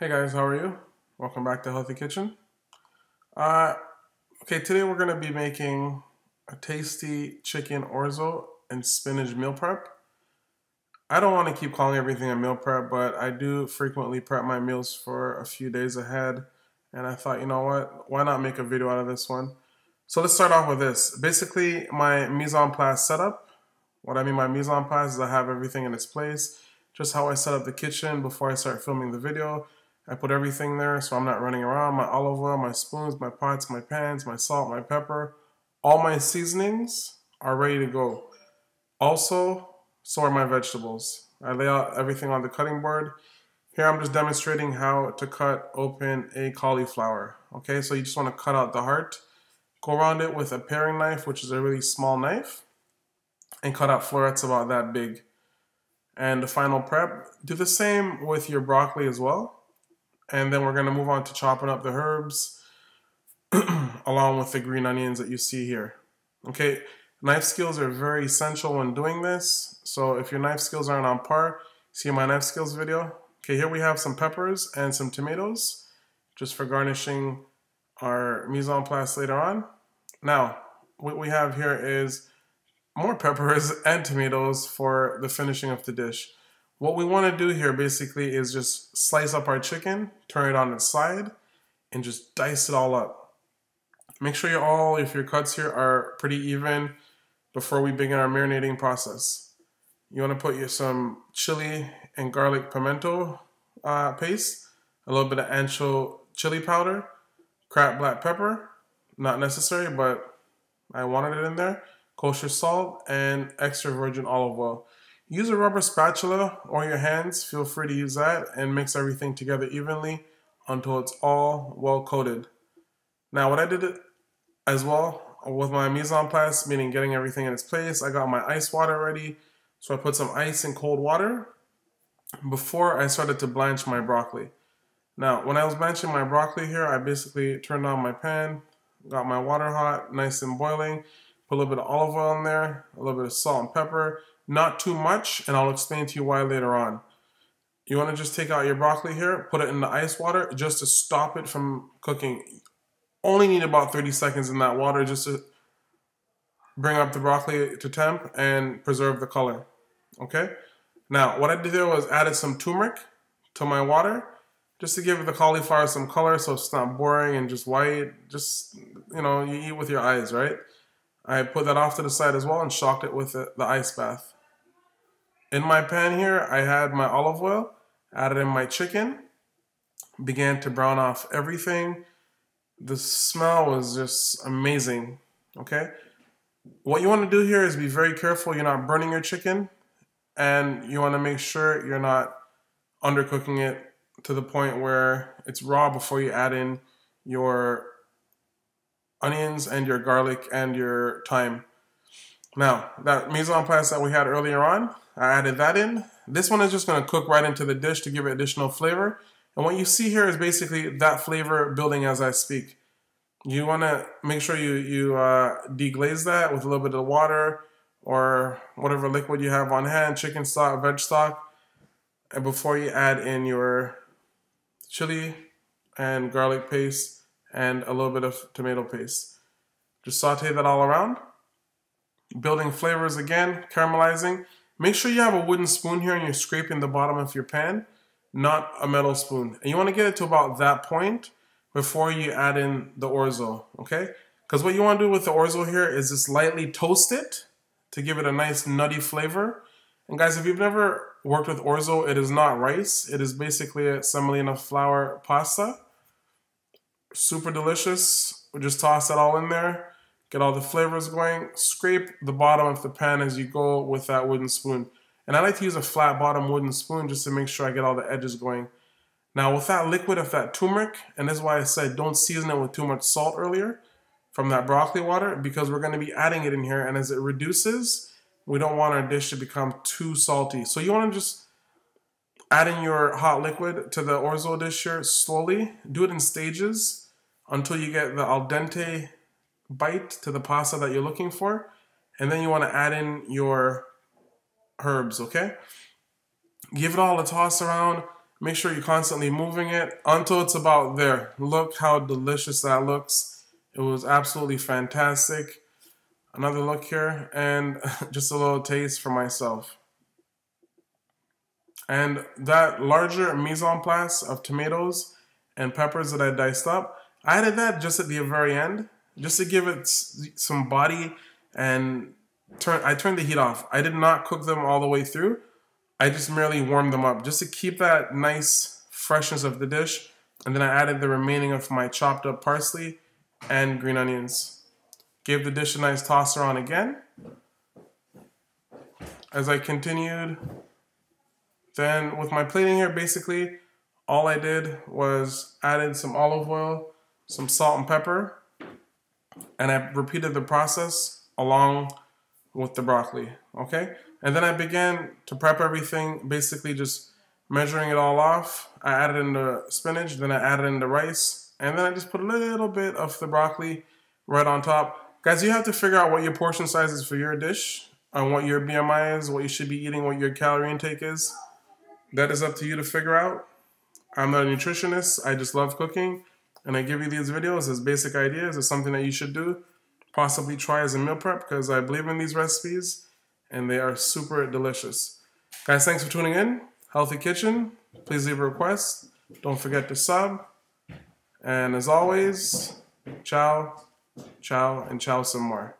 Hey guys, how are you? Welcome back to Healthy Kitchen. Uh, okay, today we're going to be making a tasty chicken orzo and spinach meal prep. I don't want to keep calling everything a meal prep, but I do frequently prep my meals for a few days ahead. And I thought, you know what? Why not make a video out of this one? So let's start off with this. Basically, my mise en place setup. What I mean by mise en place is I have everything in its place. Just how I set up the kitchen before I start filming the video. I put everything there so I'm not running around. My olive oil, my spoons, my pots, my pans, my salt, my pepper. All my seasonings are ready to go. Also, so are my vegetables. I lay out everything on the cutting board. Here I'm just demonstrating how to cut open a cauliflower. Okay, so you just want to cut out the heart. Go around it with a paring knife, which is a really small knife, and cut out florets about that big. And the final prep, do the same with your broccoli as well. And then we're going to move on to chopping up the herbs along with the green onions that you see here. Okay, knife skills are very essential when doing this. So if your knife skills aren't on par, see my knife skills video. Okay, here we have some peppers and some tomatoes just for garnishing our mise en place later on. Now, what we have here is more peppers and tomatoes for the finishing of the dish. What we want to do here basically is just slice up our chicken, turn it on its side, and just dice it all up. Make sure if your cuts here are pretty even before we begin our marinating process. You want to put some chili and garlic pimento paste, a little bit of ancho chili powder, cracked black pepper, not necessary, but I wanted it in there, kosher salt, and extra virgin olive oil. Use a rubber spatula or your hands, feel free to use that, and mix everything together evenly until it's all well coated. Now what I did as well with my mise en place, meaning getting everything in its place, I got my ice water ready. So I put some ice in cold water before I started to blanch my broccoli. Now when I was blanching my broccoli here, I basically turned on my pan, got my water hot, nice and boiling, put a little bit of olive oil in there, a little bit of salt and pepper. Not too much, and I'll explain to you why later on. You want to just take out your broccoli here, put it in the ice water just to stop it from cooking. Only need about 30 seconds in that water just to bring up the broccoli to temp and preserve the color. Okay? Now, what I did there was added some turmeric to my water just to give the cauliflower some color so it's not boring and just white. Just, you eat with your eyes, right? I put that off to the side as well and shocked it with the ice bath. In my pan here, I had my olive oil, added in my chicken, began to brown off everything. The smell was just amazing, okay? What you want to do here is be very careful you're not burning your chicken, and you want to make sure you're not undercooking it to the point where it's raw before you add in your onions and your garlic and your thyme. Now, that mise en place that we had earlier on, I added that in. This one is just going to cook right into the dish to give it additional flavor. And what you see here is basically that flavor building as I speak. You want to make sure you deglaze that with a little bit of water or whatever liquid you have on hand, chicken stock, veg stock, and before you add in your chili and garlic paste and a little bit of tomato paste. Just saute that all around. Building flavors again, caramelizing. Make sure you have a wooden spoon here and you're scraping the bottom of your pan, not a metal spoon. And you want to get it to about that point before you add in the orzo, okay? Because what you want to do with the orzo here is just lightly toast it to give it a nice nutty flavor. And guys, if you've never worked with orzo, it is not rice. It is basically a semolina flour pasta. Super delicious. We just toss that all in there. Get all the flavors going. Scrape the bottom of the pan as you go with that wooden spoon. And I like to use a flat bottom wooden spoon just to make sure I get all the edges going. Now with that liquid of that turmeric, and this is why I said don't season it with too much salt earlier from that broccoli water, because we're going to be adding it in here, and as it reduces, we don't want our dish to become too salty. So you want to just add in your hot liquid to the orzo dish here slowly. Do it in stages until you get the al dente bite to the pasta that you're looking for, and then you want to add in your herbs, okay? Give it all a toss around. Make sure you're constantly moving it until it's about there. Look how delicious that looks. It was absolutely fantastic. Another look here, and just a little taste for myself. And that larger mise en place of tomatoes and peppers that I diced up, I added that just at the very end, just to give it some body, and I turned the heat off. I did not cook them all the way through. I just merely warmed them up just to keep that nice freshness of the dish. And then I added the remaining of my chopped up parsley and green onions. Gave the dish a nice toss around again. As I continued, then with my plating here, basically all I did was added some olive oil, some salt and pepper, and I repeated the process along with the broccoli, okay? And then I began to prep everything, basically just measuring it all off. I added in the spinach, then I added in the rice, and then I just put a little bit of the broccoli right on top. Guys, you have to figure out what your portion size is for your dish, and what your BMI is, what you should be eating, what your calorie intake is. That is up to you to figure out. I'm not a nutritionist, I just love cooking, and I give you these videos as basic ideas. It's something that you should do, possibly try as a meal prep, because I believe in these recipes, and they are super delicious. Guys, thanks for tuning in. Healthy Kitchen, please leave a request. Don't forget to sub. And as always, ciao, ciao, and ciao some more.